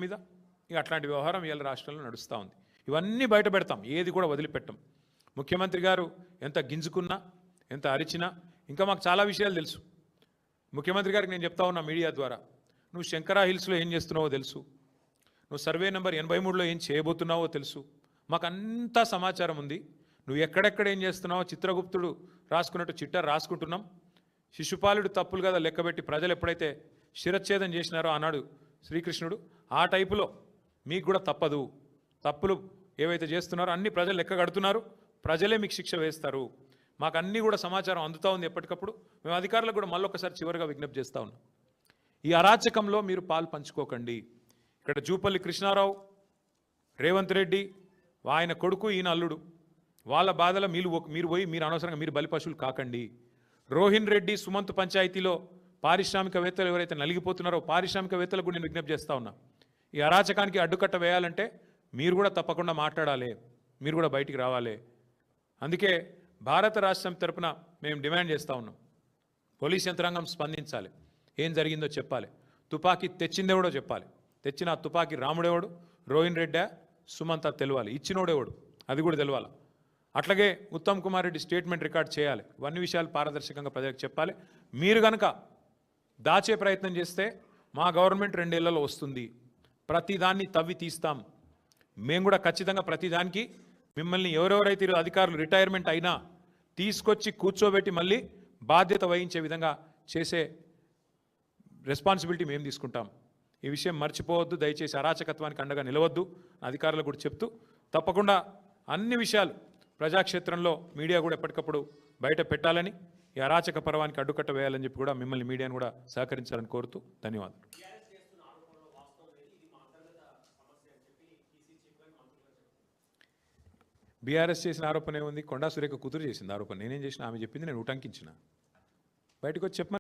మీద ఇక అట్లాంటి వ్యవహారం ఇవాళ రాష్ట్రంలో నడుస్తూ ఉంది. ఇవన్నీ బయట పెడతాం, ఏది కూడా వదిలిపెట్టం. ముఖ్యమంత్రి గారు ఎంత గింజుకున్నా, ఎంత అరిచినా ఇంకా మాకు చాలా విషయాలు తెలుసు. ముఖ్యమంత్రి గారికి నేను చెప్తా ఉన్నా మీడియా ద్వారా, నువ్వు శంకరా హిల్స్లో ఏం చేస్తున్నావో తెలుసు, నువ్వు సర్వే నెంబర్ 83లో ఏం చేయబోతున్నావో తెలుసు, మాకు అంతా సమాచారం ఉంది. నువ్వు ఎక్కడెక్కడ ఏం చేస్తున్నావో చిత్రగుప్తుడు రాసుకున్నట్టు చిట్టా రాసుకుంటున్నాం. శిశుపాలుడు తప్పులు కదా లెక్కబెట్టి ప్రజలు ఎప్పుడైతే శిరచ్ఛేదం చేసినారో ఆనాడు శ్రీకృష్ణుడు, ఆ టైపులో మీకు కూడా తప్పదు. తప్పులు ఏవైతే చేస్తున్నారో అన్ని ప్రజలు లెక్క కడుతున్నారు, ప్రజలే మీకు శిక్ష వేస్తారు. మాకు అన్నీ కూడా సమాచారం అందుతూ ఉంది ఎప్పటికప్పుడు. మేము అధికారులకు కూడా మళ్ళొకసారి చివరిగా విజ్ఞప్తి చేస్తూ ఉన్నాం, ఈ అరాచకంలో మీరు పాలు పంచుకోకండి. ఇక్కడ జూపల్లి కృష్ణారావు, రేవంత్ రెడ్డి, ఆయన కొడుకు, ఈయన అల్లుడు, వాళ్ళ బాధల మీరు పోయి మీరు అనవసరంగా మీరు బలిపశువులు కాకండి. రోహిన్ రెడ్డి సుమంత్ పంచాయతీలో పారిశ్రామికవేత్తలు ఎవరైతే నలిగిపోతున్నారో పారిశ్రామికవేత్తలకు కూడా నేను విజ్ఞప్తి చేస్తూ ఉన్నా, ఈ అరాచకానికి అడ్డుకట్ట వేయాలంటే మీరు కూడా తప్పకుండా మాట్లాడాలి, మీరు కూడా బయటికి రావాలి. అందుకే భారత రాష్ట్రం తరపున మేము డిమాండ్ చేస్తూ ఉన్నాం, పోలీస్ యంత్రాంగం స్పందించాలి, ఏం జరిగిందో చెప్పాలి, తుపాకీ తెచ్చిందేవడో చెప్పాలి, తెచ్చిన తుపాకీ రాముడేవాడు, రోహిన్ రెడ్డా, సుమంత తెలవాలి, ఇచ్చినోడేవాడు అది కూడా తెలవాలి. అట్లాగే ఉత్తమ్ కుమార్ రెడ్డి స్టేట్మెంట్ రికార్డ్ చేయాలి. ఇవన్నీ విషయాలు పారదర్శకంగా ప్రజలకు చెప్పాలి. మీరు కనుక దాచే ప్రయత్నం చేస్తే మా గవర్నమెంట్ 2 ఏళ్లలో వస్తుంది, ప్రతిదాన్ని తవ్వి తీస్తాం. మేము కూడా ఖచ్చితంగా ప్రతిదానికి మిమ్మల్ని ఎవరెవరైతే అధికారులు రిటైర్మెంట్ అయినా తీసుకొచ్చి కూర్చోబెట్టి మళ్ళీ బాధ్యత వహించే విధంగా చేసే రెస్పాన్సిబిలిటీ మేము తీసుకుంటాం. ఈ విషయం మర్చిపోవద్దు, దయచేసి అరాచకత్వానికి అండగా నిలవద్దు. అధికారులకు కూడా చెప్తూ తప్పకుండా అన్ని విషయాలు ప్రజాక్షేత్రంలో మీడియా కూడా ఎప్పటికప్పుడు బయట పెట్టాలని, ఈ అరాచక పర్వానికి అడ్డుకట్ట వేయాలని చెప్పి కూడా మిమ్మల్ని మీడియాను కూడా సహకరించాలని కోరుతూ ధన్యవాదాలు. బీఆర్ఎస్ చేసిన ఆరోపణ ఏముంది? కొండా సురేఖ కూతురు చేసింది ఆరోపణ. నేనేం చేసిన? ఆమె చెప్పింది నేను ఉటంకించిన. బయటకు వచ్చి చెప్పమని